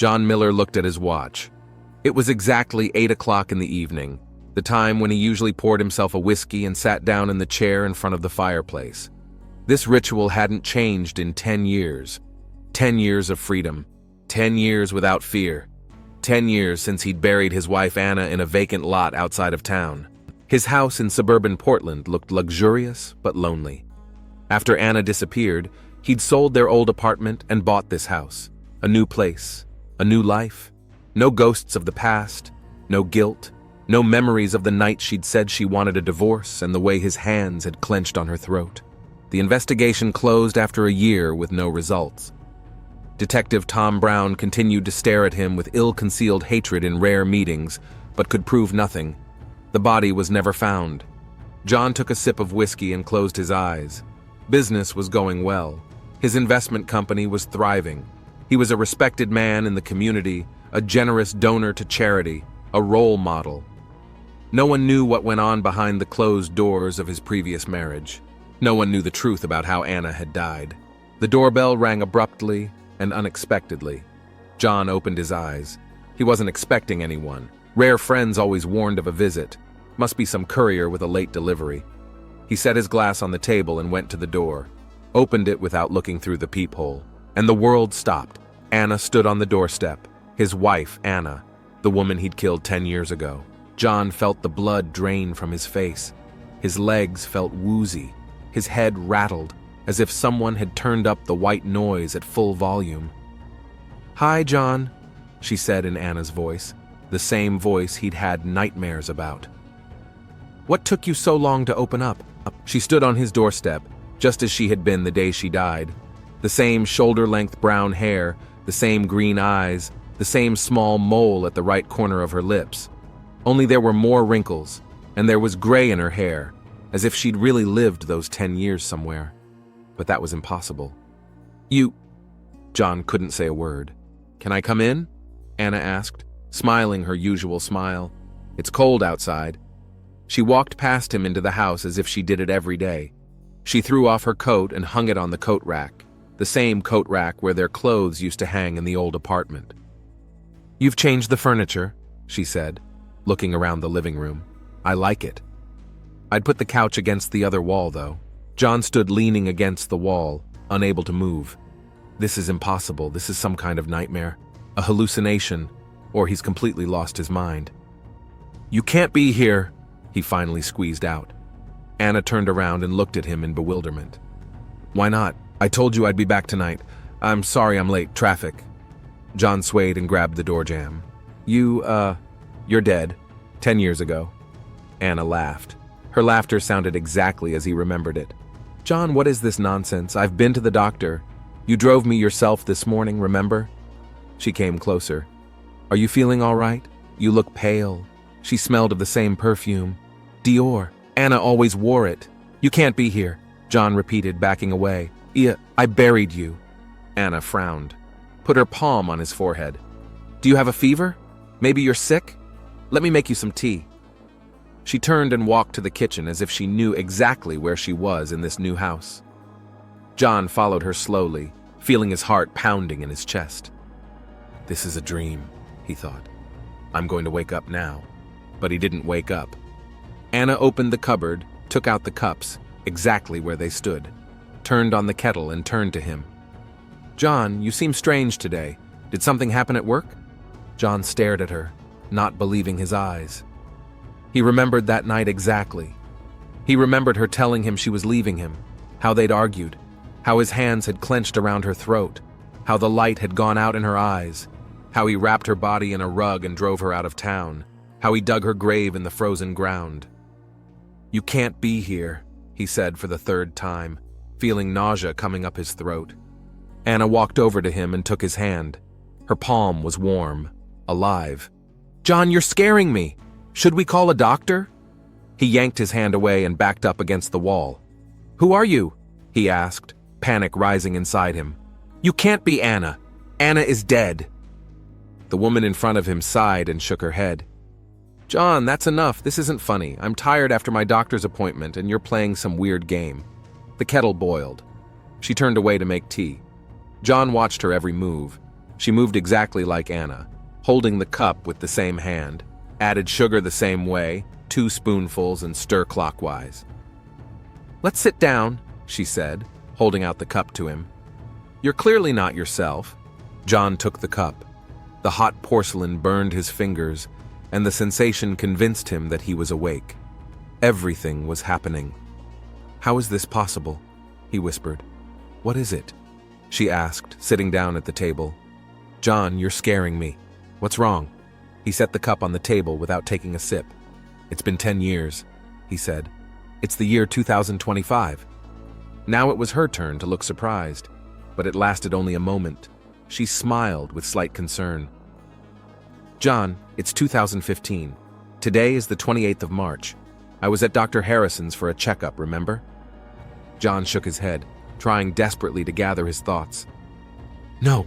John Miller looked at his watch. It was exactly 8 o'clock in the evening, the time when he usually poured himself a whiskey and sat down in the chair in front of the fireplace. This ritual hadn't changed in 10 years. 10 years of freedom. 10 years without fear. 10 years since he'd buried his wife Anna in a vacant lot outside of town. His house in suburban Portland looked luxurious but lonely. After Anna disappeared, he'd sold their old apartment and bought this house. A new place, a new life. No ghosts of the past, no guilt, no memories of the night she'd said she wanted a divorce and the way his hands had clenched on her throat. The investigation closed after a year with no results. Detective Tom Brown continued to stare at him with ill-concealed hatred in rare meetings, but could prove nothing. The body was never found. John took a sip of whiskey and closed his eyes. Business was going well. His investment company was thriving. He was a respected man in the community, a generous donor to charity, a role model. No one knew what went on behind the closed doors of his previous marriage. No one knew the truth about how Anna had died. The doorbell rang abruptly and unexpectedly. John opened his eyes. He wasn't expecting anyone. Rare friends always warned of a visit. Must be some courier with a late delivery. He set his glass on the table and went to the door, opened it without looking through the peephole, and the world stopped. Anna stood on the doorstep. His wife, Anna, the woman he'd killed 10 years ago. John felt the blood drain from his face. His legs felt woozy. His head rattled, as if someone had turned up the white noise at full volume. "Hi, John," she said in Anna's voice, the same voice he'd had nightmares about. "What took you so long to open up?" She stood on his doorstep, just as she had been the day she died. The same shoulder-length brown hair, the same green eyes, the same small mole at the right corner of her lips. Only there were more wrinkles, and there was gray in her hair, as if she'd really lived those 10 years somewhere. But that was impossible. John couldn't say a word. "Can I come in?" Anna asked, smiling her usual smile. "It's cold outside." She walked past him into the house as if she did it every day. She threw off her coat and hung it on the coat rack, the same coat rack where their clothes used to hang in the old apartment. "You've changed the furniture," she said, looking around the living room. "I like it." I'd put the couch against the other wall, though. John stood leaning against the wall, unable to move. This is impossible. This is some kind of nightmare, a hallucination, or he's completely lost his mind. "You can't be here," he finally squeezed out. Anna turned around and looked at him in bewilderment. "Why not? I told you I'd be back tonight. I'm sorry I'm late. Traffic." John swayed and grabbed the door jamb. You're dead. 10 years ago." Anna laughed. Her laughter sounded exactly as he remembered it. "John, what is this nonsense? I've been to the doctor. You drove me yourself this morning, remember?" She came closer. "Are you feeling all right? You look pale." She smelled of the same perfume. Dior. Anna always wore it. "You can't be here," John repeated, backing away. I buried you." Anna frowned, put her palm on his forehead. "Do you have a fever? Maybe you're sick? Let me make you some tea." She turned and walked to the kitchen as if she knew exactly where she was in this new house. John followed her slowly, feeling his heart pounding in his chest. "This is a dream," he thought. "I'm going to wake up now." But he didn't wake up. Anna opened the cupboard, took out the cups, exactly where they stood, turned on the kettle and turned to him. "John, you seem strange today. Did something happen at work?" John stared at her, not believing his eyes. He remembered that night exactly. He remembered her telling him she was leaving him, how they'd argued, how his hands had clenched around her throat, how the light had gone out in her eyes, how he wrapped her body in a rug and drove her out of town, how he dug her grave in the frozen ground. "You can't be here," he said for the third time, feeling nausea coming up his throat. Anna walked over to him and took his hand. Her palm was warm, alive. "John, you're scaring me. Should we call a doctor?" He yanked his hand away and backed up against the wall. "Who are you?" he asked, panic rising inside him. "You can't be Anna. Anna is dead." The woman in front of him sighed and shook her head. "John, that's enough. This isn't funny. I'm tired after my doctor's appointment and you're playing some weird game." The kettle boiled. She turned away to make tea. John watched her every move. She moved exactly like Anna, holding the cup with the same hand, added sugar the same way, 2 spoonfuls, and stir clockwise. "Let's sit down," she said, holding out the cup to him. "You're clearly not yourself." John took the cup. The hot porcelain burned his fingers, and the sensation convinced him that he was awake. Everything was happening. "How is this possible?" he whispered. "What is it?" she asked, sitting down at the table. "John, you're scaring me. What's wrong?" He set the cup on the table without taking a sip. "It's been 10 years, he said. "It's the year 2025. Now it was her turn to look surprised, but it lasted only a moment. She smiled with slight concern. "John, it's 2015. Today is the 28th of March. I was at Dr. Harrison's for a checkup, remember?" John shook his head, trying desperately to gather his thoughts. "No,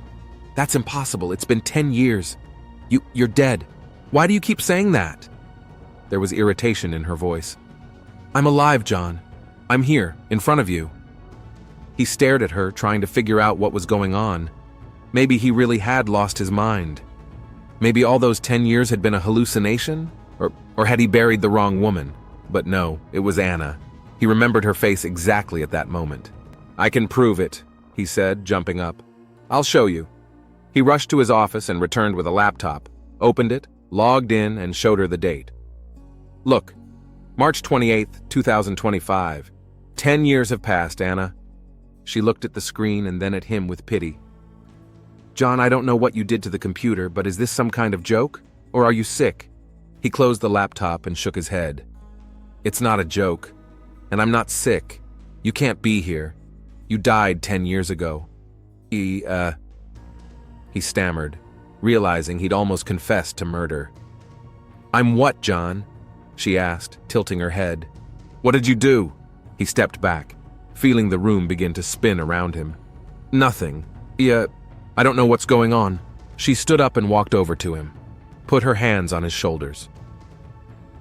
that's impossible. It's been 10 years. You're dead. Why do you keep saying that?" There was irritation in her voice. "I'm alive, John. I'm here, in front of you." He stared at her, trying to figure out what was going on. Maybe he really had lost his mind. Maybe all those 10 years had been a hallucination? Or had he buried the wrong woman? But no, it was Anna. He remembered her face exactly at that moment. "I can prove it," he said, jumping up. "I'll show you." He rushed to his office and returned with a laptop, opened it, logged in, and showed her the date. "Look, March 28th, 2025. 10 years have passed, Anna." She looked at the screen and then at him with pity. "John, I don't know what you did to the computer, but is this some kind of joke? Or are you sick?" He closed the laptop and shook his head. "It's not a joke. And I'm not sick. You can't be here. You died 10 years ago." He stammered, realizing he'd almost confessed to murder. "I'm what, John?" she asked, tilting her head. "What did you do?" He stepped back, feeling the room begin to spin around him. "Nothing. I don't know what's going on." She stood up and walked over to him, put her hands on his shoulders.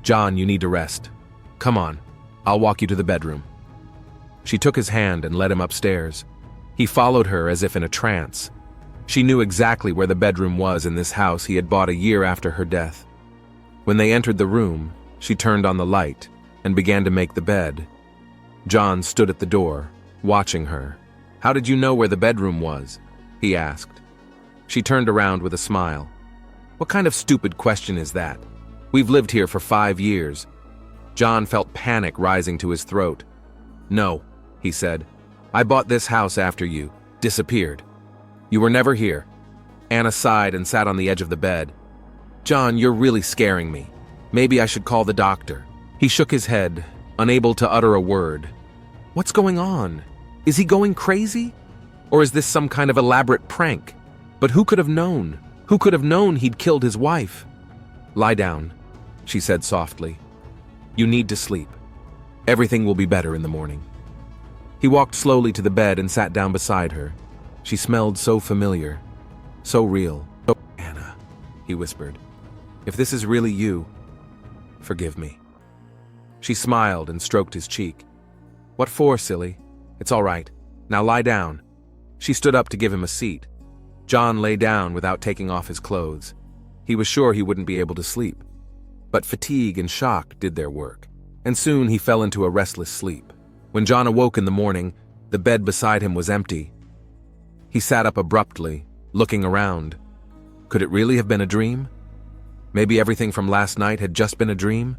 "John, you need to rest. Come on, I'll walk you to the bedroom." She took his hand and led him upstairs. He followed her as if in a trance. She knew exactly where the bedroom was in this house he had bought a year after her death. When they entered the room, she turned on the light and began to make the bed. John stood at the door, watching her. "How did you know where the bedroom was?" he asked. She turned around with a smile. "What kind of stupid question is that? We've lived here for 5 years. John felt panic rising to his throat. "No," he said. "I bought this house after you disappeared. You were never here." Anna sighed and sat on the edge of the bed. "John, you're really scaring me. Maybe I should call the doctor." He shook his head, unable to utter a word. What's going on? Is he going crazy? Or is this some kind of elaborate prank? But who could have known? Who could have known he'd killed his wife? "Lie down," she said softly. "You need to sleep. Everything will be better in the morning." He walked slowly to the bed and sat down beside her. She smelled so familiar, so real. "Oh, Anna," he whispered. "If this is really you, forgive me." She smiled and stroked his cheek. "What for, silly? It's all right. Now lie down." She stood up to give him a seat. John lay down without taking off his clothes. He was sure he wouldn't be able to sleep. But fatigue and shock did their work, and soon he fell into a restless sleep. When John awoke in the morning, the bed beside him was empty. He sat up abruptly, looking around. Could it really have been a dream? Maybe everything from last night had just been a dream?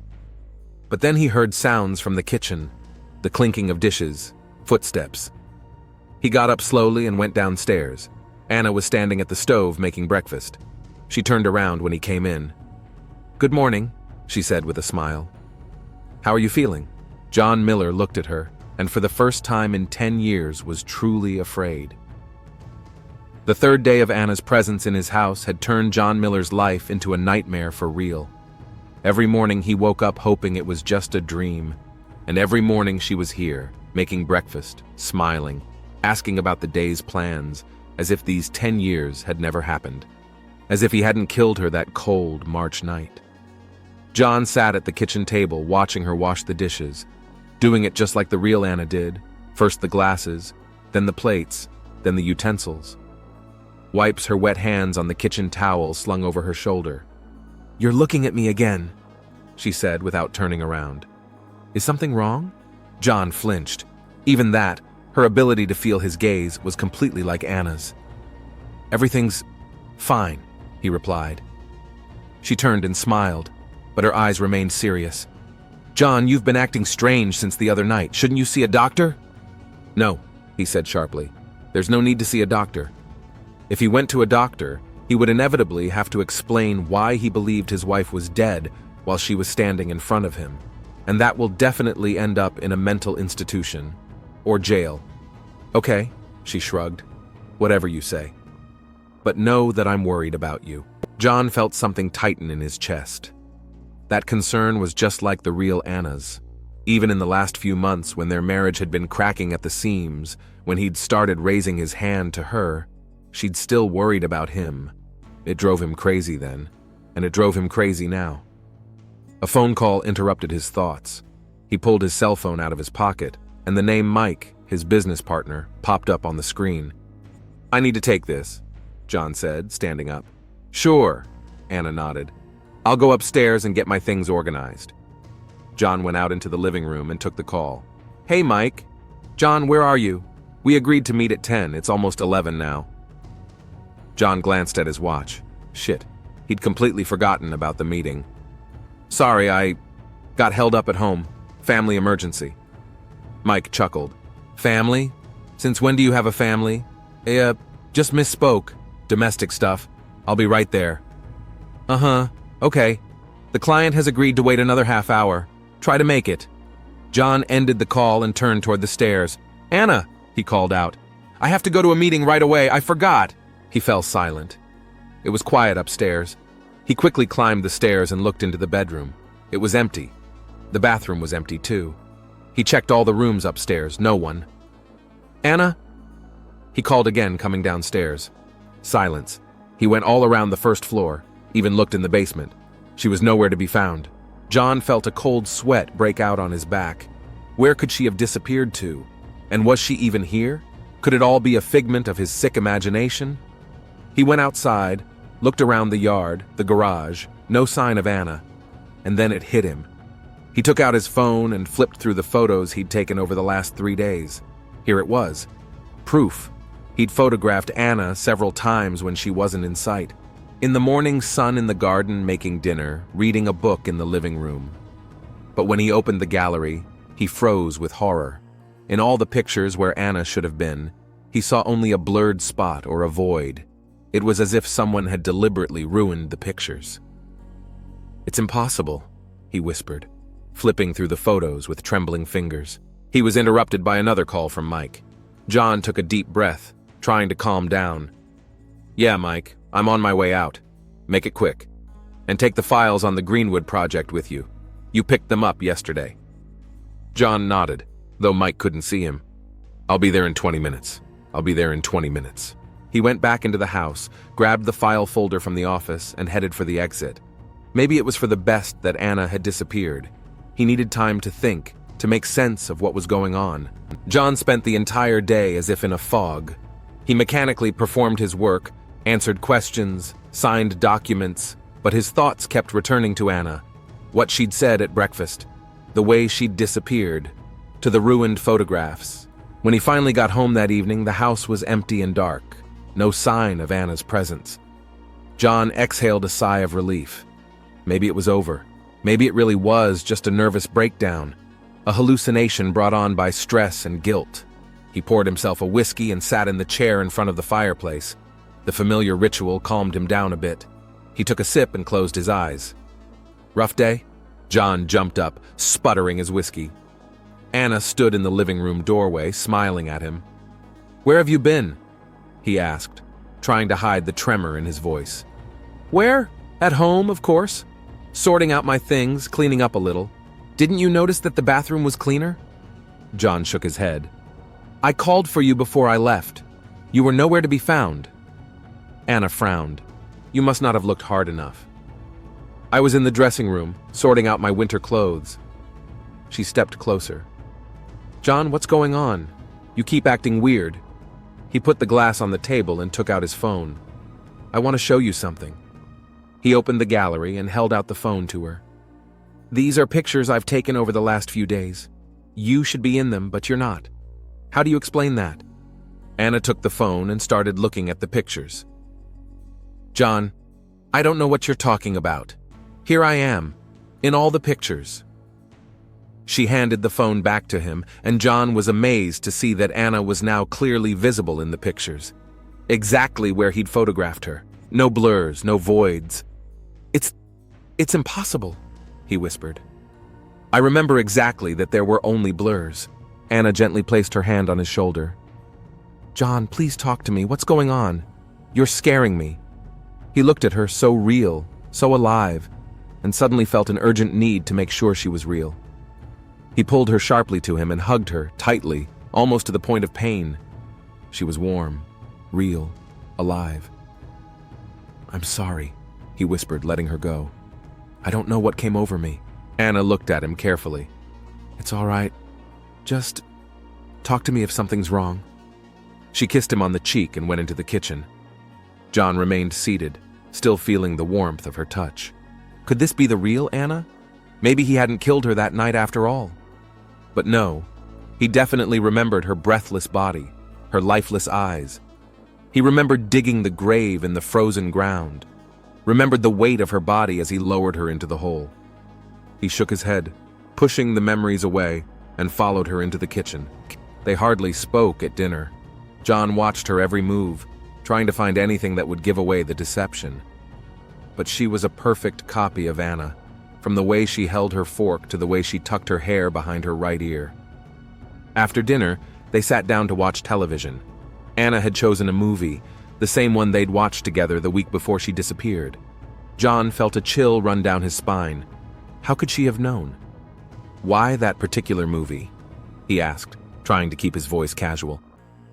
But then he heard sounds from the kitchen, the clinking of dishes, footsteps. He got up slowly and went downstairs. Anna was standing at the stove making breakfast. She turned around when he came in. "Good morning," she said with a smile. "How are you feeling?" John Miller looked at her, and for the first time in 10 years was truly afraid. The third day of Anna's presence in his house had turned John Miller's life into a nightmare for real. Every morning he woke up hoping it was just a dream, and every morning she was here, making breakfast, smiling, asking about the day's plans, as if these 10 years had never happened, as if he hadn't killed her that cold March night. John sat at the kitchen table watching her wash the dishes, doing it just like the real Anna did, first the glasses, then the plates, then the utensils. wipes her wet hands on the kitchen towel slung over her shoulder. "You're looking at me again," she said without turning around. "Is something wrong?" John flinched. Even that, her ability to feel his gaze, was completely like Anna's. "Everything's fine," he replied. She turned and smiled, but her eyes remained serious. "John, you've been acting strange since the other night. Shouldn't you see a doctor?" "No," he said sharply. "There's no need to see a doctor." If he went to a doctor, he would inevitably have to explain why he believed his wife was dead while she was standing in front of him, and that will definitely end up in a mental institution or jail. "Okay," she shrugged. "Whatever you say. But know that I'm worried about you." John felt something tighten in his chest. That concern was just like the real Anna's. Even in the last few months, when their marriage had been cracking at the seams, when he'd started raising his hand to her, she'd still worried about him. It drove him crazy then, and it drove him crazy now. A phone call interrupted his thoughts. He pulled his cell phone out of his pocket, and the name Mike, his business partner, popped up on the screen. "I need to take this," John said, standing up. "Sure," Anna nodded. "I'll go upstairs and get my things organized." John went out into the living room and took the call. "Hey, Mike. John, where are you? We agreed to meet at 10. It's almost 11 now." John glanced at his watch. Shit, he'd completely forgotten about the meeting. "Sorry, I got held up at home. Family emergency." Mike chuckled. "Family? Since when do you have a family?" Just misspoke. Domestic stuff. I'll be right there." "Uh-huh. Okay. The client has agreed to wait another half hour. Try to make it." John ended the call and turned toward the stairs. "Anna," he called out. "I have to go to a meeting right away. I forgot." He fell silent. It was quiet upstairs. He quickly climbed the stairs and looked into the bedroom. It was empty. The bathroom was empty too. He checked all the rooms upstairs. No one. "Anna?" He called again, coming downstairs. Silence. He went all around the first floor, even looked in the basement. She was nowhere to be found. John felt a cold sweat break out on his back. Where could she have disappeared to? And was she even here? Could it all be a figment of his sick imagination? He went outside, looked around the yard, the garage, no sign of Anna. And then it hit him. He took out his phone and flipped through the photos he'd taken over the last 3 days. Here it was. Proof. He'd photographed Anna several times when she wasn't in sight. In the morning sun in the garden making dinner, reading a book in the living room. But when he opened the gallery, he froze with horror. In all the pictures where Anna should have been, he saw only a blurred spot or a void. It was as if someone had deliberately ruined the pictures. "It's impossible," he whispered, flipping through the photos with trembling fingers. He was interrupted by another call from Mike. John took a deep breath, trying to calm down. "Yeah, Mike, I'm on my way out. Make it quick. And take the files on the Greenwood project with you. You picked them up yesterday." John nodded, though Mike couldn't see him. "I'll be there in 20 minutes. I'll be there in 20 minutes. He went back into the house, grabbed the file folder from the office, and headed for the exit. Maybe it was for the best that Anna had disappeared. He needed time to think, to make sense of what was going on. John spent the entire day as if in a fog. He mechanically performed his work, answered questions, signed documents, but his thoughts kept returning to Anna, what she'd said at breakfast, the way she'd disappeared, to the ruined photographs. When he finally got home that evening, the house was empty and dark, no sign of Anna's presence. John exhaled a sigh of relief. Maybe it was over. Maybe it really was just a nervous breakdown, a hallucination brought on by stress and guilt. He poured himself a whiskey and sat in the chair in front of the fireplace. The familiar ritual calmed him down a bit. He took a sip and closed his eyes. "Rough day?" John jumped up, sputtering his whiskey. Anna stood in the living room doorway, smiling at him. "Where have you been?" he asked, trying to hide the tremor in his voice. "Where? At home, of course. Sorting out my things, cleaning up a little. Didn't you notice that the bathroom was cleaner?" John shook his head. "I called for you before I left. You were nowhere to be found." Anna frowned. "You must not have looked hard enough." "I was in the dressing room, sorting out my winter clothes." She stepped closer. "John, what's going on? You keep acting weird." He put the glass on the table and took out his phone. "I want to show you something." He opened the gallery and held out the phone to her. "These are pictures I've taken over the last few days. You should be in them, but you're not. How do you explain that?" Anna took the phone and started looking at the pictures. "John, I don't know what you're talking about. Here I am, in all the pictures." She handed the phone back to him, and John was amazed to see that Anna was now clearly visible in the pictures. Exactly where he'd photographed her. No blurs, no voids. It's impossible," he whispered. "I remember exactly that there were only blurs." Anna gently placed her hand on his shoulder. "John, please talk to me. What's going on? You're scaring me." He looked at her, so real, so alive, and suddenly felt an urgent need to make sure she was real. He pulled her sharply to him and hugged her, tightly, almost to the point of pain. She was warm, real, alive. "I'm sorry," he whispered, letting her go. "I don't know what came over me." Anna looked at him carefully. "It's all right. Just talk to me if something's wrong." She kissed him on the cheek and went into the kitchen. John remained seated, still feeling the warmth of her touch. Could this be the real Anna? Maybe he hadn't killed her that night after all. But no, he definitely remembered her breathless body, her lifeless eyes. He remembered digging the grave in the frozen ground, remembered the weight of her body as he lowered her into the hole. He shook his head, pushing the memories away, and followed her into the kitchen. They hardly spoke at dinner. John watched her every move, trying to find anything that would give away the deception. But she was a perfect copy of Anna, from the way she held her fork to the way she tucked her hair behind her right ear. After dinner, they sat down to watch television. Anna had chosen a movie, the same one they'd watched together the week before she disappeared. John felt a chill run down his spine. How could she have known? "Why that particular movie?" he asked, trying to keep his voice casual.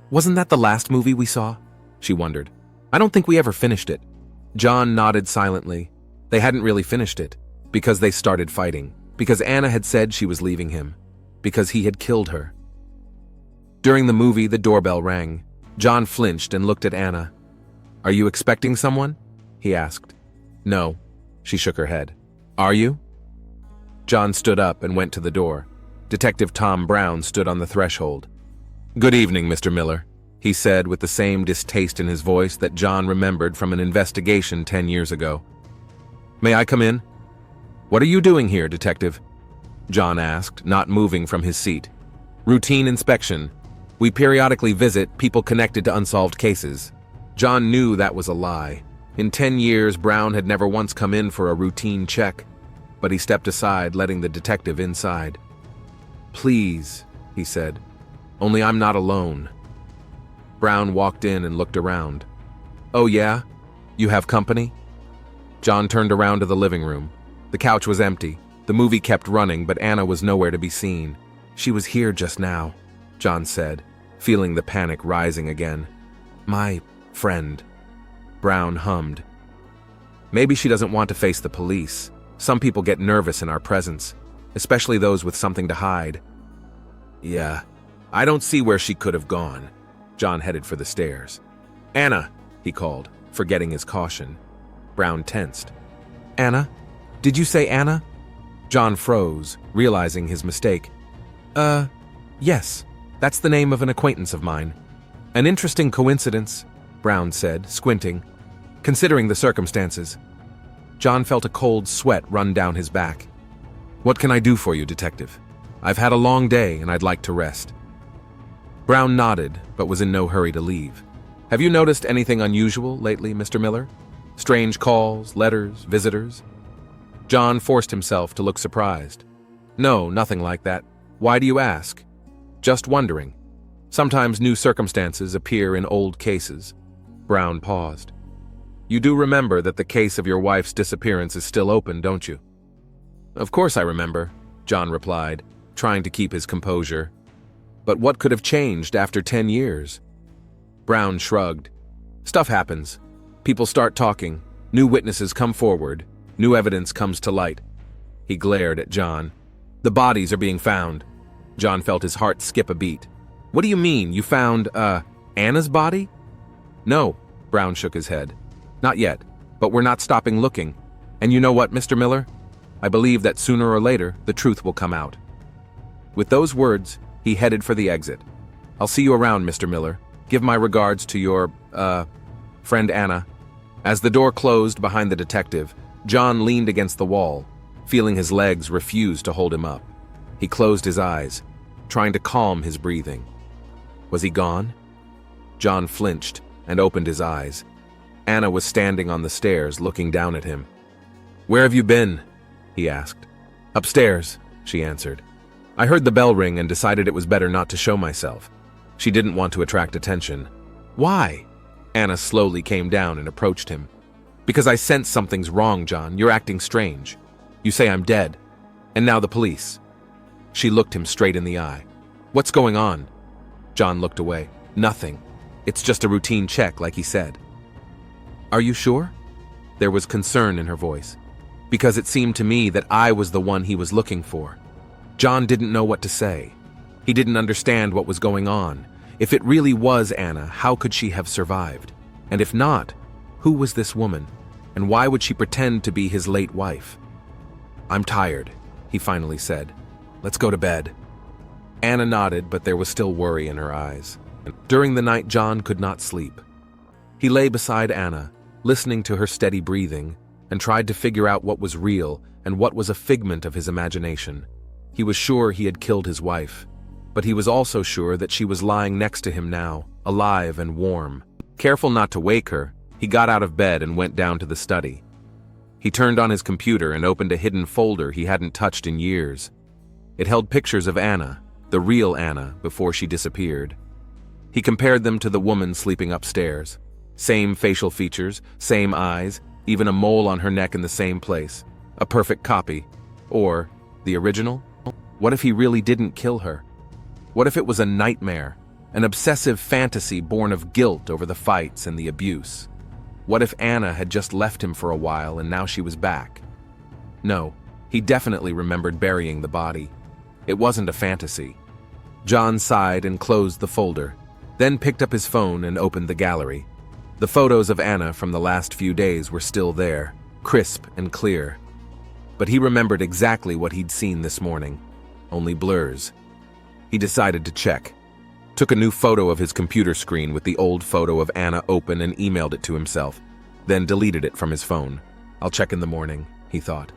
"Wasn't that the last movie we saw?" she wondered. "I don't think we ever finished it." John nodded silently. They hadn't really finished it, because they started fighting, because Anna had said she was leaving him, because he had killed her. During the movie, the doorbell rang. John flinched and looked at Anna. "Are you expecting someone?" he asked. "No," she shook her head. "Are you?" John stood up and went to the door. Detective Tom Brown stood on the threshold. "Good evening, Mr. Miller," he said with the same distaste in his voice that John remembered from an investigation 10 years ago. "May I come in?" "What are you doing here, Detective?" John asked, not moving from his seat. "Routine inspection. We periodically visit people connected to unsolved cases." John knew that was a lie. In 10 years, Brown had never once come in for a routine check, but he stepped aside, letting the detective inside. "Please," he said, "only I'm not alone." Brown walked in and looked around. "Oh yeah? You have company?" John turned around to the living room. The couch was empty. The movie kept running, but Anna was nowhere to be seen. "She was here just now," John said, feeling the panic rising again. "My friend," Brown hummed. "Maybe she doesn't want to face the police. Some people get nervous in our presence, especially those with something to hide." "Yeah, I don't see where she could have gone." John headed for the stairs. "Anna," he called, forgetting his caution. Brown tensed. "Anna? Did you say Anna?" John froze, realizing his mistake. Yes, that's the name of an acquaintance of mine." "An interesting coincidence," Brown said, squinting, "considering the circumstances." John felt a cold sweat run down his back. "What can I do for you, Detective? I've had a long day and I'd like to rest." Brown nodded, but was in no hurry to leave. "Have you noticed anything unusual lately, Mr. Miller? Strange calls, letters, visitors?" John forced himself to look surprised. "No, nothing like that. Why do you ask?" "Just wondering. Sometimes new circumstances appear in old cases." Brown paused. "You do remember that the case of your wife's disappearance is still open, don't you?" "Of course I remember," John replied, trying to keep his composure. "But what could have changed after 10 years?" Brown shrugged. "Stuff happens. People start talking. New witnesses come forward. New evidence comes to light." He glared at John. "The bodies are being found." John felt his heart skip a beat. "What do you mean, you found, Anna's body? No, Brown shook his head. Not yet, but we're not stopping looking. And you know what, Mr. Miller? I believe that sooner or later, the truth will come out. With those words, he headed for the exit. I'll see you around, Mr. Miller. Give my regards to your, friend Anna. As the door closed behind the detective, John leaned against the wall, feeling his legs refuse to hold him up. He closed his eyes, trying to calm his breathing. Was he gone? John flinched and opened his eyes. Anna was standing on the stairs, looking down at him. "Where have you been?" he asked. "Upstairs," she answered. "I heard the bell ring and decided it was better not to show myself." She didn't want to attract attention. "Why?" Anna slowly came down and approached him. "Because I sense something's wrong, John. You're acting strange. You say I'm dead. And now the police." She looked him straight in the eye. "What's going on?" John looked away. "Nothing. It's just a routine check, like he said." "Are you sure?" There was concern in her voice. "Because it seemed to me that I was the one he was looking for." John didn't know what to say. He didn't understand what was going on. If it really was Anna, how could she have survived? And if not, who was this woman? And why would she pretend to be his late wife? "I'm tired," he finally said. "Let's go to bed." Anna nodded, but there was still worry in her eyes. During the night, John could not sleep. He lay beside Anna, listening to her steady breathing, and tried to figure out what was real and what was a figment of his imagination. He was sure he had killed his wife, but he was also sure that she was lying next to him now, alive and warm. Careful not to wake her, he got out of bed and went down to the study. He turned on his computer and opened a hidden folder he hadn't touched in years. It held pictures of Anna, the real Anna, before she disappeared. He compared them to the woman sleeping upstairs. Same facial features, same eyes, even a mole on her neck in the same place. A perfect copy. Or the original? What if he really didn't kill her? What if it was a nightmare, an obsessive fantasy born of guilt over the fights and the abuse? What if Anna had just left him for a while and now she was back? No, he definitely remembered burying the body. It wasn't a fantasy. John sighed and closed the folder, then picked up his phone and opened the gallery. The photos of Anna from the last few days were still there, crisp and clear. But he remembered exactly what he'd seen this morning, only blurs. He decided to check. Took a new photo of his computer screen with the old photo of Anna open and emailed it to himself, then deleted it from his phone. "I'll check in the morning," he thought.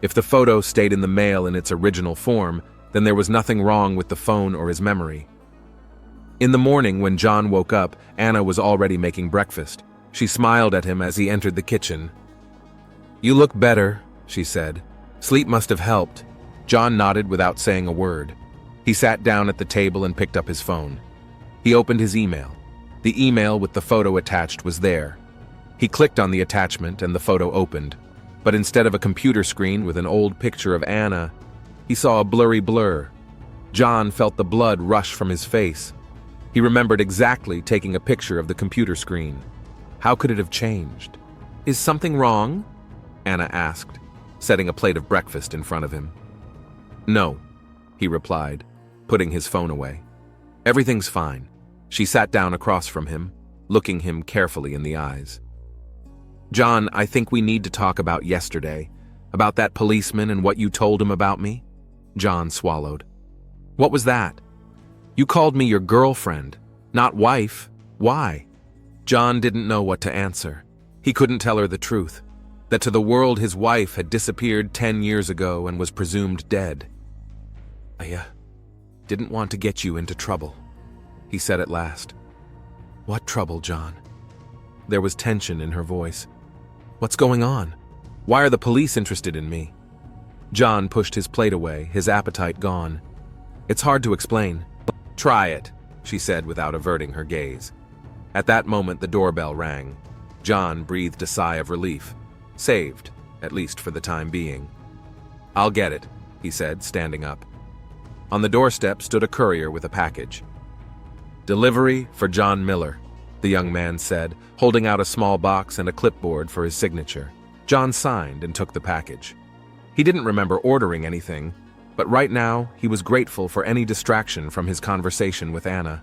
If the photo stayed in the mail in its original form, then there was nothing wrong with the phone or his memory. In the morning, when John woke up, Anna was already making breakfast. She smiled at him as he entered the kitchen. "You look better," she said. "Sleep must have helped." John nodded without saying a word. He sat down at the table and picked up his phone. He opened his email. The email with the photo attached was there. He clicked on the attachment and the photo opened. But instead of a computer screen with an old picture of Anna, he saw a blurry blur. John felt the blood rush from his face. He remembered exactly taking a picture of the computer screen. How could it have changed? "Is something wrong?" Anna asked, setting a plate of breakfast in front of him. "No," he replied, putting his phone away. "Everything's fine." She sat down across from him, looking him carefully in the eyes. "John, I think we need to talk about yesterday, about that policeman and what you told him about me." John swallowed. "What was that?" "You called me your girlfriend, not wife. Why?" John didn't know what to answer. He couldn't tell her the truth, that to the world his wife had disappeared 10 years ago and was presumed dead. "I didn't want to get you into trouble," he said at last. "What trouble, John?" There was tension in her voice. "What's going on? Why are the police interested in me?" John pushed his plate away, his appetite gone. "It's hard to explain." "Try it," she said without averting her gaze. At that moment, the doorbell rang. John breathed a sigh of relief. Saved, at least for the time being. "I'll get it," he said, standing up. On the doorstep stood a courier with a package. "Delivery for John Miller," the young man said, holding out a small box and a clipboard for his signature. John signed and took the package. He didn't remember ordering anything, but right now he was grateful for any distraction from his conversation with Anna.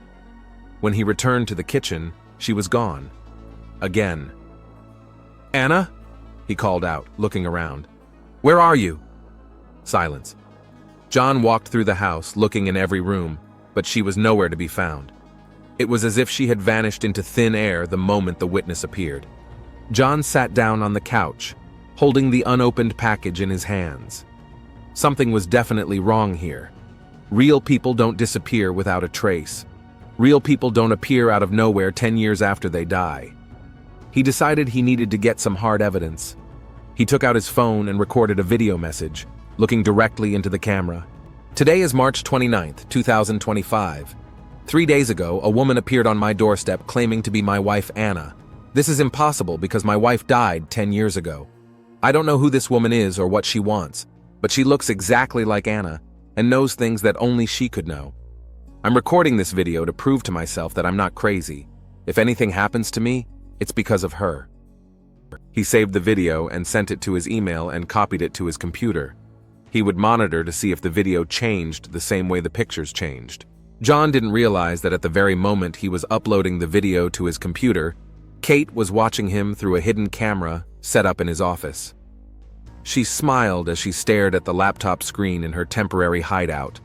When he returned to the kitchen, she was gone. Again. "Anna?" he called out, looking around. "Where are you?" Silence. John walked through the house, looking in every room, but she was nowhere to be found. It was as if she had vanished into thin air the moment the witness appeared. John sat down on the couch, holding the unopened package in his hands. Something was definitely wrong here. Real people don't disappear without a trace. Real people don't appear out of nowhere 10 years after they die. He decided he needed to get some hard evidence. He took out his phone and recorded a video message, looking directly into the camera. Today is March 29th, 2025. 3 days ago, a woman appeared on my doorstep claiming to be my wife Anna. This is impossible because my wife died 10 years ago. I don't know who this woman is or what she wants, but she looks exactly like Anna and knows things that only she could know. I'm recording this video to prove to myself that I'm not crazy. If anything happens to me, it's because of her. He saved the video and sent it to his email and copied it to his computer. He would monitor to see if the video changed the same way the pictures changed. John didn't realize that at the very moment he was uploading the video to his computer, Kate was watching him through a hidden camera set up in his office. She smiled as she stared at the laptop screen in her temporary hideout,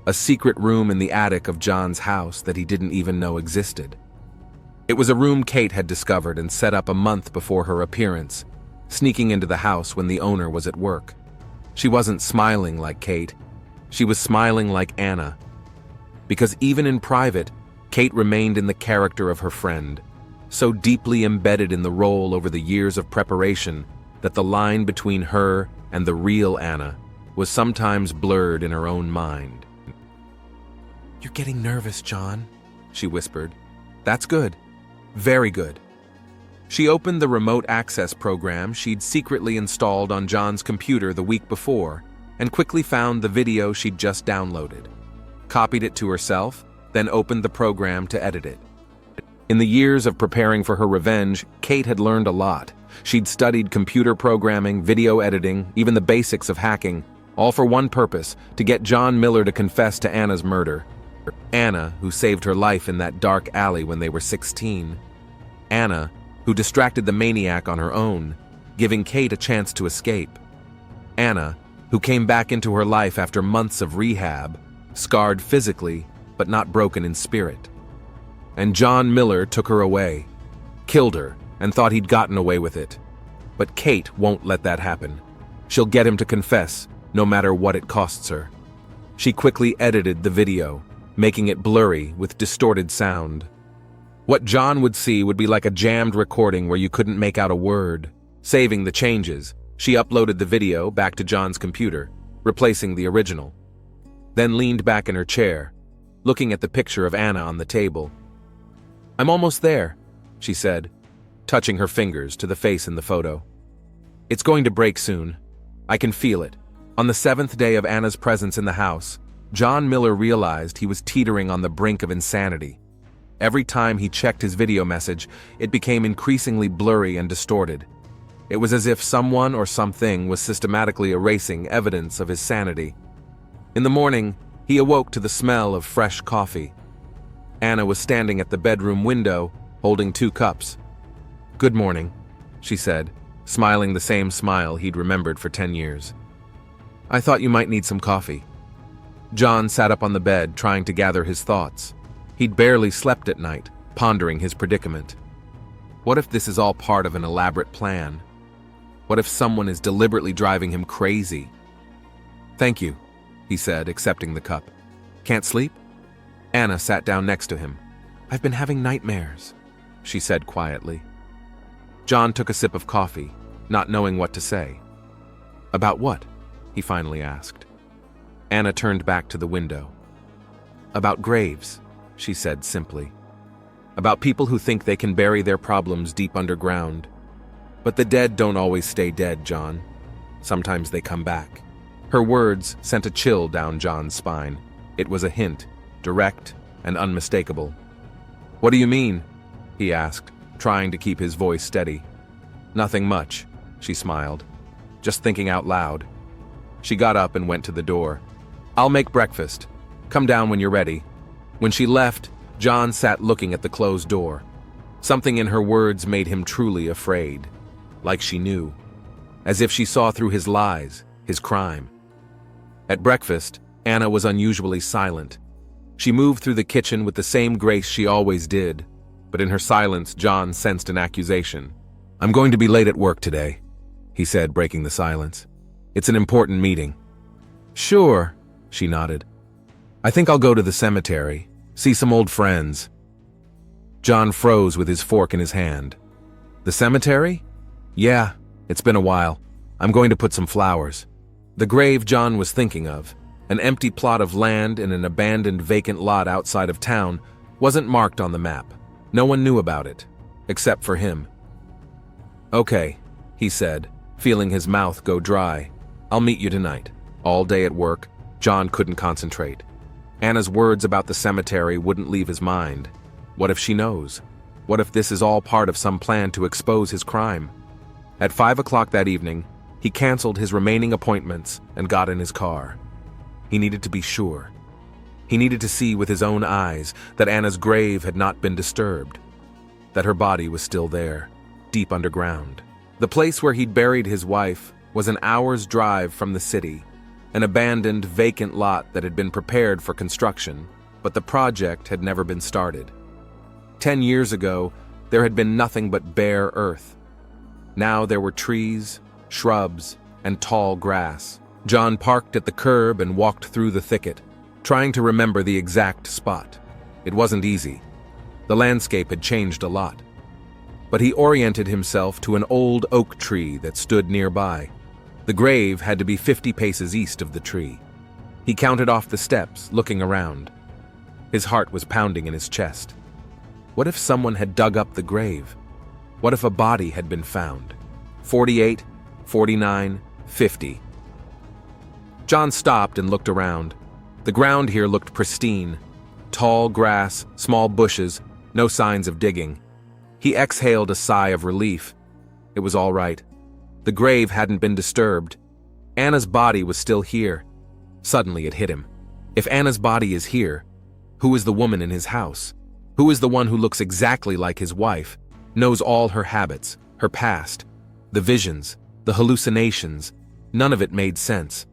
a secret room in the attic of John's house that he didn't even know existed. It was a room Kate had discovered and set up a month before her appearance, sneaking into the house when the owner was at work. She wasn't smiling like Kate. She was smiling like Anna. Because even in private, Kate remained in the character of her friend, so deeply embedded in the role over the years of preparation that the line between her and the real Anna was sometimes blurred in her own mind. "You're getting nervous, John," she whispered. "That's good. Very good." She opened the remote access program she'd secretly installed on John's computer the week before and quickly found the video she'd just downloaded, copied it to herself, then opened the program to edit it. In the years of preparing for her revenge, Kate had learned a lot. She'd studied computer programming, video editing, even the basics of hacking, all for one purpose: to get John Miller to confess to Anna's murder. Anna, who saved her life in that dark alley when they were 16. Anna, who distracted the maniac on her own, giving Kate a chance to escape. Anna, who came back into her life after months of rehab, scarred physically, but not broken in spirit. And John Miller took her away, killed her, and thought he'd gotten away with it. But Kate won't let that happen. She'll get him to confess, no matter what it costs her. She quickly edited the video, making it blurry with distorted sound. What John would see would be like a jammed recording where you couldn't make out a word. Saving the changes, she uploaded the video back to John's computer, replacing the original. Then leaned back in her chair, looking at the picture of Anna on the table. "I'm almost there," she said, touching her fingers to the face in the photo. "It's going to break soon. I can feel it." On the 7th day of Anna's presence in the house, John Miller realized he was teetering on the brink of insanity. Every time he checked his video message, it became increasingly blurry and distorted. It was as if someone or something was systematically erasing evidence of his sanity. In the morning, he awoke to the smell of fresh coffee. Anna was standing at the bedroom window, holding 2 cups. "Good morning," she said, smiling the same smile he'd remembered for 10 years. "I thought you might need some coffee." John sat up on the bed, trying to gather his thoughts. He'd barely slept at night, pondering his predicament. What if this is all part of an elaborate plan? What if someone is deliberately driving him crazy? "Thank you," he said, accepting the cup. "Can't sleep?" Anna sat down next to him. "I've been having nightmares," she said quietly. John took a sip of coffee, not knowing what to say. "About what?" he finally asked. Anna turned back to the window. "About graves," she said simply. "About people who think they can bury their problems deep underground. But the dead don't always stay dead, John. Sometimes they come back." Her words sent a chill down John's spine. It was a hint, direct and unmistakable. "What do you mean?" he asked, trying to keep his voice steady. "Nothing much," she smiled. "Just thinking out loud." She got up and went to the door. "I'll make breakfast. Come down when you're ready." When she left, John sat looking at the closed door. Something in her words made him truly afraid, like she knew, as if she saw through his lies, his crime. At breakfast, Anna was unusually silent. She moved through the kitchen with the same grace she always did, but in her silence, John sensed an accusation. "I'm going to be late at work today," he said, breaking the silence. "It's an important meeting." "Sure," she nodded. "I think I'll go to the cemetery, see some old friends." John froze with his fork in his hand. "The cemetery?" "Yeah, it's been a while. I'm going to put some flowers." The grave John was thinking of, an empty plot of land in an abandoned vacant lot outside of town, wasn't marked on the map. No one knew about it, except for him. "Okay," he said, feeling his mouth go dry. "I'll meet you tonight." All day at work, John couldn't concentrate. Anna's words about the cemetery wouldn't leave his mind. What if she knows? What if this is all part of some plan to expose his crime? At 5 o'clock that evening, he canceled his remaining appointments and got in his car. He needed to be sure. He needed to see with his own eyes that Anna's grave had not been disturbed, that her body was still there, deep underground. The place where he'd buried his wife was an hour's drive from the city, an abandoned, vacant lot that had been prepared for construction, but the project had never been started. 10 years ago, there had been nothing but bare earth. Now there were trees, shrubs, and tall grass. John parked at the curb and walked through the thicket, trying to remember the exact spot. It wasn't easy. The landscape had changed a lot. But he oriented himself to an old oak tree that stood nearby. The grave had to be 50 paces east of the tree. He counted off the steps, looking around. His heart was pounding in his chest. What if someone had dug up the grave? What if a body had been found? 48, 49, 50. John stopped and looked around. The ground here looked pristine. Tall grass, small bushes, no signs of digging. He exhaled a sigh of relief. It was all right. The grave hadn't been disturbed. Anna's body was still here. Suddenly it hit him. If Anna's body is here, who is the woman in his house? Who is the one who looks exactly like his wife, knows all her habits, her past, the visions, the hallucinations? None of it made sense.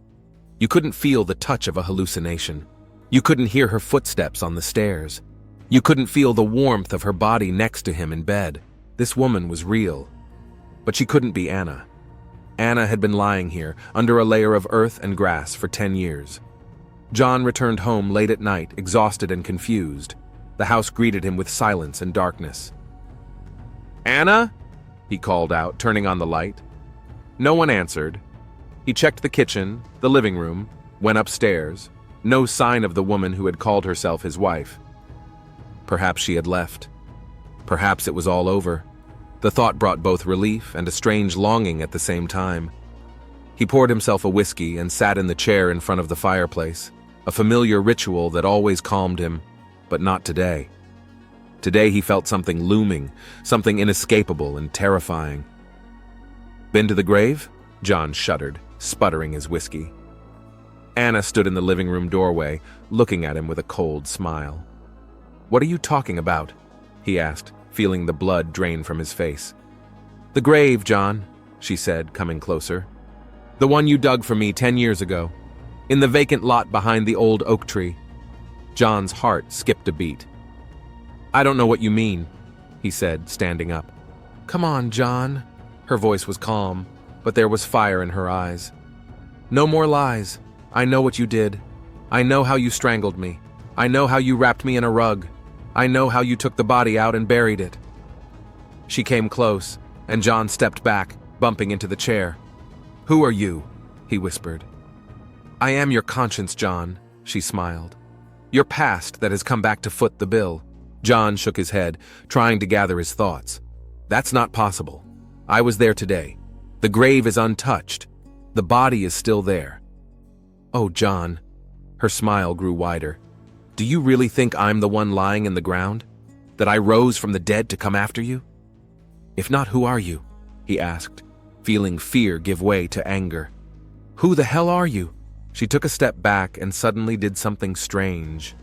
You couldn't feel the touch of a hallucination. You couldn't hear her footsteps on the stairs. You couldn't feel the warmth of her body next to him in bed. This woman was real. But she couldn't be Anna. Anna had been lying here, under a layer of earth and grass, for 10 years. John returned home late at night, exhausted and confused. The house greeted him with silence and darkness. "Anna?" he called out, turning on the light. No one answered. He checked the kitchen, the living room, went upstairs. No sign of the woman who had called herself his wife. Perhaps she had left. Perhaps it was all over. The thought brought both relief and a strange longing at the same time. He poured himself a whiskey and sat in the chair in front of the fireplace, a familiar ritual that always calmed him, but not today. Today he felt something looming, something inescapable and terrifying. "Been to the grave?" John shuddered, sputtering his whiskey. Anna stood in the living room doorway, looking at him with a cold smile. "What are you talking about?" he asked, feeling the blood drain from his face. "The grave, John," she said, coming closer. "The one you dug for me 10 years ago, in the vacant lot behind the old oak tree." John's heart skipped a beat. "I don't know what you mean," he said, standing up. "Come on, John." Her voice was calm, but there was fire in her eyes. "No more lies. I know what you did. I know how you strangled me. I know how you wrapped me in a rug. I know how you took the body out and buried it." She came close, and John stepped back, bumping into the chair. "Who are you?" he whispered. "I am your conscience, John," she smiled. "Your past that has come back to foot the bill." John shook his head, trying to gather his thoughts. "That's not possible. I was there today. The grave is untouched. The body is still there." "Oh, John." Her smile grew wider. "Do you really think I'm the one lying in the ground? That I rose from the dead to come after you? If not, who are you?" he asked, feeling fear give way to anger. "Who the hell are you?" She took a step back and suddenly did something strange.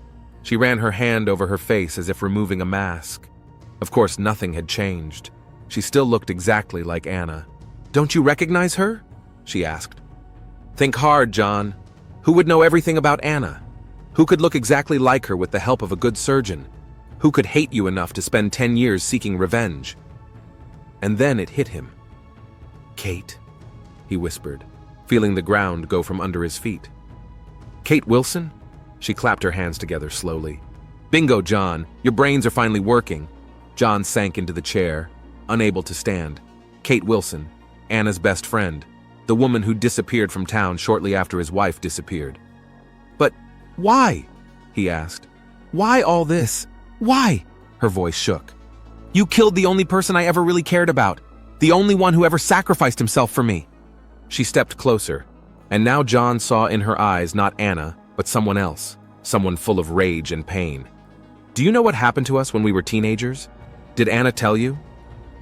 She ran her hand over her face as if removing a mask. Of course, nothing had changed. She still looked exactly like Anna. "Don't you recognize her?" she asked. "Think hard, John. Who would know everything about Anna? Who could look exactly like her with the help of a good surgeon? Who could hate you enough to spend 10 years seeking revenge?" And then it hit him. "Kate," he whispered, feeling the ground go from under his feet. "Kate Wilson?" She clapped her hands together slowly. "Bingo, John. Your brains are finally working." John sank into the chair, unable to stand. Kate Wilson, Anna's best friend, the woman who disappeared from town shortly after his wife disappeared. "But why?" he asked. "Why all this? Why?" Her voice shook. "You killed the only person I ever really cared about, the only one who ever sacrificed himself for me." She stepped closer, and now John saw in her eyes not Anna, but someone else, someone full of rage and pain. "Do you know what happened to us when we were teenagers? Did Anna tell you?"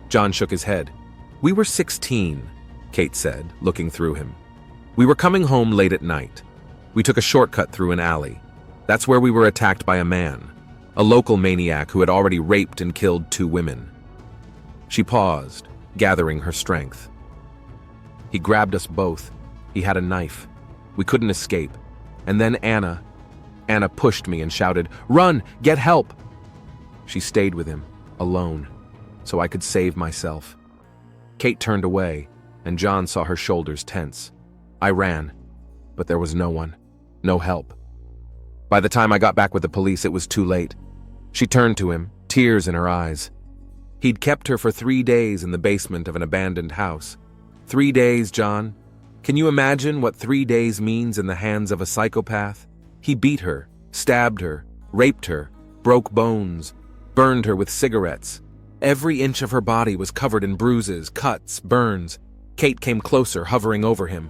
John shook his head. "We were 16, Kate said, looking through him. "We were coming home late at night. We took a shortcut through an alley. That's where we were attacked by a man, a local maniac who had already raped and killed 2 women. She paused, gathering her strength. "He grabbed us both. He had a knife. We couldn't escape. And then Anna pushed me and shouted, 'Run! Get help!' She stayed with him, alone, so I could save myself." Kate turned away, and John saw her shoulders tense. "I ran, but there was no one, no help. By the time I got back with the police, it was too late." She turned to him, tears in her eyes. He'd kept her for 3 days in the basement of an abandoned house. 3 days, John. Can you imagine what 3 days means in the hands of a psychopath? He beat her, stabbed her, raped her, broke bones, burned her with cigarettes. Every inch of her body was covered in bruises, cuts, burns. Kate came closer, hovering over him.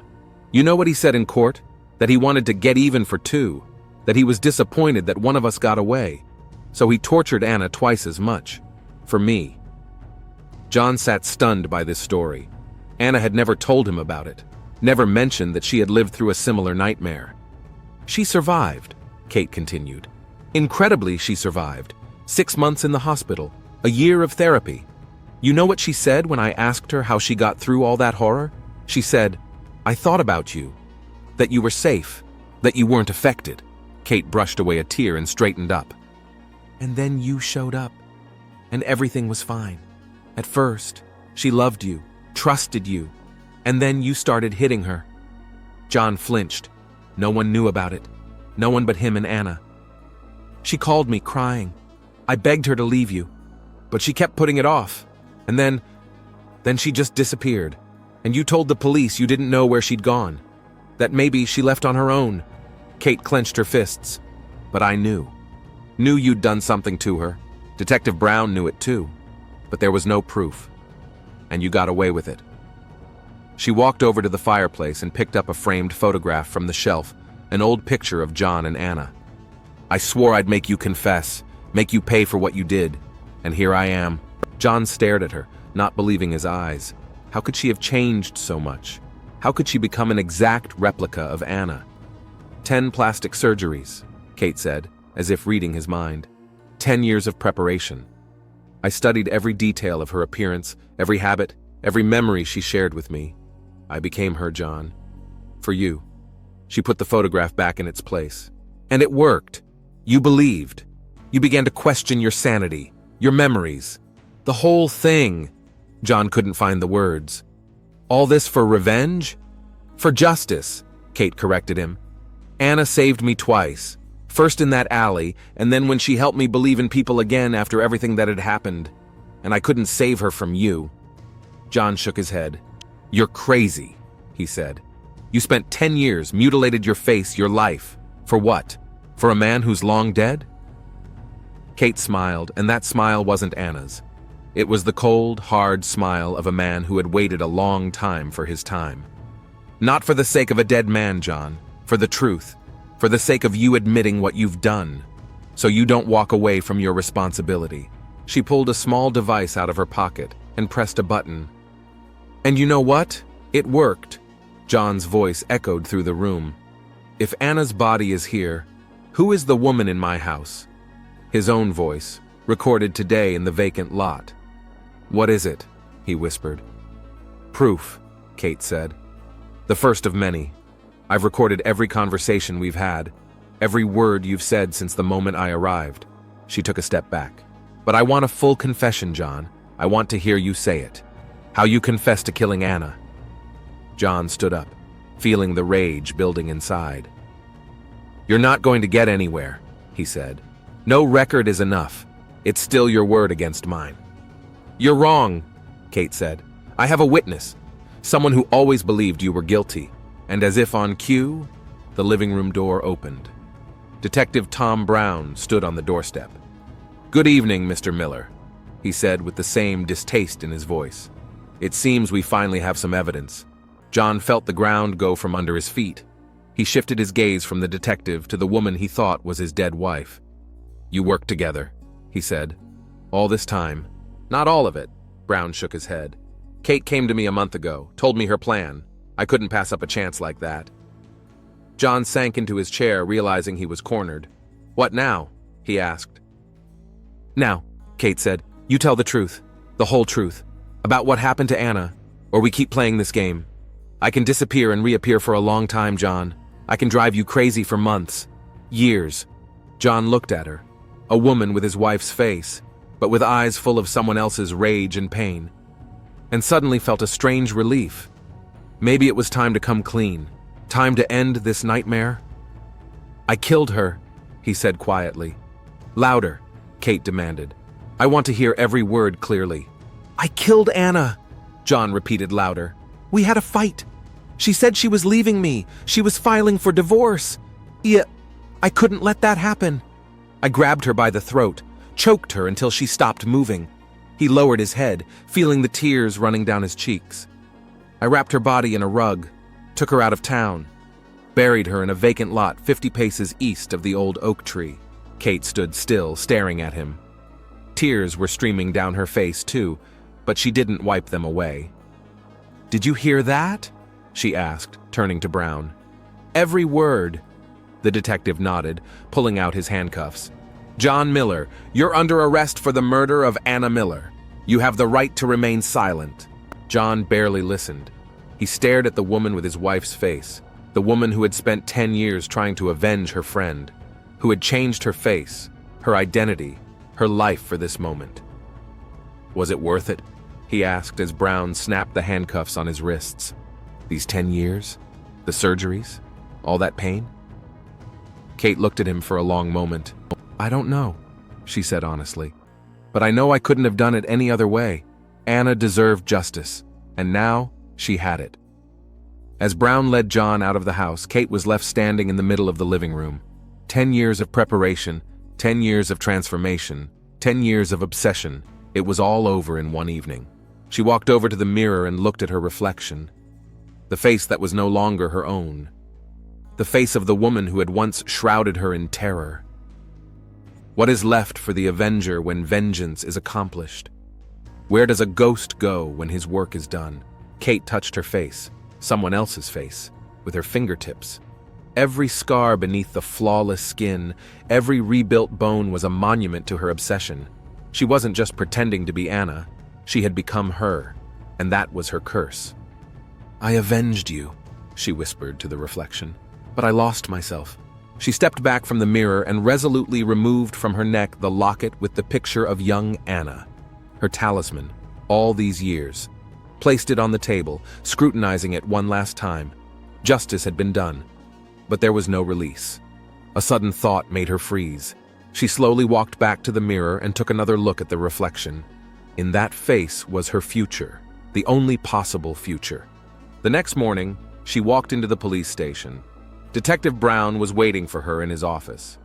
You know what he said in court? That he wanted to get even for 2, that he was disappointed that one of us got away. So he tortured Anna twice as much. For me. John sat stunned by this story. Anna had never told him about it, never mentioned that she had lived through a similar nightmare. "She survived," Kate continued. "Incredibly, she survived. 6 months in the hospital, a year of therapy. You know what she said when I asked her how she got through all that horror? She said, 'I thought about you, that you were safe, that you weren't affected.'" Kate brushed away a tear and straightened up. "And then you showed up, and everything was fine. At first, she loved you, trusted you, and then you started hitting her." John flinched. No one knew about it. No one but him and Anna. "She called me crying. I begged her to leave you, but she kept putting it off. And then she just disappeared. And you told the police you didn't know where she'd gone, that maybe she left on her own." Kate clenched her fists. "But I knew. Knew you'd done something to her. Detective Brown knew it too. But there was no proof. And you got away with it." She walked over to the fireplace and picked up a framed photograph from the shelf, an old picture of John and Anna. "I swore I'd make you confess, make you pay for what you did. And here I am." John stared at her, not believing his eyes. How could she have changed so much? How could she become an exact replica of Anna? 10 plastic surgeries, Kate said, as if reading his mind. 10 years of preparation. I studied every detail of her appearance, every habit, every memory she shared with me. I became her, John. For you. She put the photograph back in its place. And it worked. You believed. You began to question your sanity, your memories. The whole thing. John couldn't find the words. All this for revenge? For justice, Kate corrected him. Anna saved me twice. First in that alley, and then when she helped me believe in people again after everything that had happened. And I couldn't save her from you. John shook his head. You're crazy, he said. You spent 10 years, mutilated your face, your life. For what? For a man who's long dead? Kate smiled, and that smile wasn't Anna's. It was the cold, hard smile of a man who had waited a long time for his time. Not for the sake of a dead man, John. For the truth. For the sake of you admitting what you've done. So you don't walk away from your responsibility. She pulled a small device out of her pocket and pressed a button. And you know what? It worked. John's voice echoed through the room. If Anna's body is here, Who is the woman in my house? His own voice, recorded today in the vacant lot. What is it? He whispered. Proof, Kate said. The first of many. I've recorded every conversation we've had, every word you've said since the moment I arrived. She took a step back. But I want a full confession, John. I want to hear you say it. How you confessed to killing Anna. John stood up, feeling the rage building inside. You're not going to get anywhere, he said. No record is enough. It's still your word against mine. You're wrong, Kate said. I have a witness, someone who always believed you were guilty. And as if on cue, the living room door opened. Detective Tom Brown stood on the doorstep. Good evening, Mr. Miller, he said with the same distaste in his voice. It seems we finally have some evidence. John felt the ground go from under his feet. He shifted his gaze from the detective to the woman he thought was his dead wife. You worked together, he said. All this time. Not all of it, Brown shook his head. Kate came to me a month ago, told me her plan. I couldn't pass up a chance like that. John sank into his chair, realizing he was cornered. What now? He asked. Now, Kate said, you tell the truth, the whole truth, about what happened to Anna, or we keep playing this game. I can disappear and reappear for a long time, John. I can drive you crazy for months, years. John looked at her, a woman with his wife's face, but with eyes full of someone else's rage and pain, and suddenly felt a strange relief. Maybe it was time to come clean, time to end this nightmare. I killed her, he said quietly. Louder, Kate demanded. I want to hear every word clearly. I killed Anna, John repeated louder. We had a fight. She said she was leaving me. She was filing for divorce. Yeah, I couldn't let that happen. I grabbed her by the throat, choked her until she stopped moving. He lowered his head, feeling the tears running down his cheeks. I wrapped her body in a rug, took her out of town, buried her in a vacant lot 50 paces east of the old oak tree. Kate stood still, staring at him. Tears were streaming down her face, too, but she didn't wipe them away. Did you hear that? She asked, turning to Brown. Every word. The detective nodded, pulling out his handcuffs. John Miller, you're under arrest for the murder of Anna Miller. You have the right to remain silent. John barely listened. He stared at the woman with his wife's face, the woman who had spent 10 years trying to avenge her friend, who had changed her face, her identity, her life for this moment. Was it worth it? He asked as Brown snapped the handcuffs on his wrists. These 10 years? The surgeries? All that pain? Kate looked at him for a long moment. I don't know, she said honestly. But I know I couldn't have done it any other way. Anna deserved justice, and now she had it. As Brown led John out of the house, Kate was left standing in the middle of the living room. 10 years of preparation, 10 years of transformation, 10 years of obsession. It was all over in one evening. She walked over to the mirror and looked at her reflection. The face that was no longer her own. The face of the woman who had once shrouded her in terror. What is left for the avenger when vengeance is accomplished? Where does a ghost go when his work is done? Kate touched her face, someone else's face, with her fingertips. Every scar beneath the flawless skin, every rebuilt bone was a monument to her obsession. She wasn't just pretending to be Anna. She had become her, and that was her curse. I avenged you, she whispered to the reflection, but I lost myself. She stepped back from the mirror and resolutely removed from her neck the locket with the picture of young Anna, her talisman, all these years. Placed it on the table, scrutinizing it one last time. Justice had been done, but there was no release. A sudden thought made her freeze. She slowly walked back to the mirror and took another look at the reflection. In that face was her future, the only possible future. The next morning, she walked into the police station. Detective Brown was waiting for her in his office.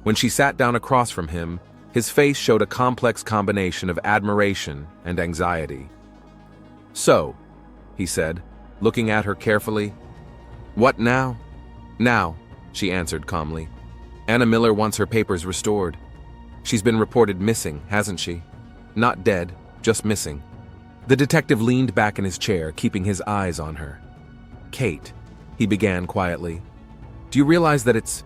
When she sat down across from him, his face showed a complex combination of admiration and anxiety. So, he said, looking at her carefully. What now? Now, she answered calmly. Anna Miller wants her papers restored. She's been reported missing, hasn't she? Not dead, just missing. The detective leaned back in his chair, keeping his eyes on her. Kate, he began quietly. Do you realize that it's...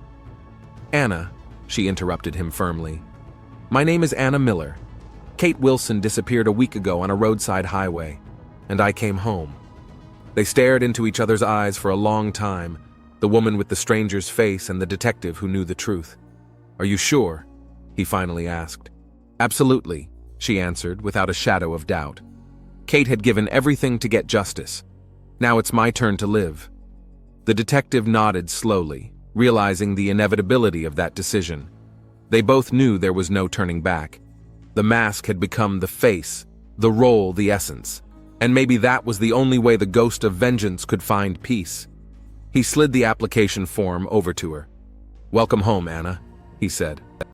Anna, she interrupted him firmly. My name is Anna Miller. Kate Wilson disappeared a week ago on a roadside highway, and I came home. They stared into each other's eyes for a long time, the woman with the stranger's face and the detective who knew the truth. Are you sure? He finally asked. Absolutely, she answered without a shadow of doubt. Kate had given everything to get justice. Now it's my turn to live. The detective nodded slowly, realizing the inevitability of that decision. They both knew there was no turning back. The mask had become the face, the role the essence, and maybe that was the only way the ghost of vengeance could find peace. He slid the application form over to her. Welcome home, Anna, he said.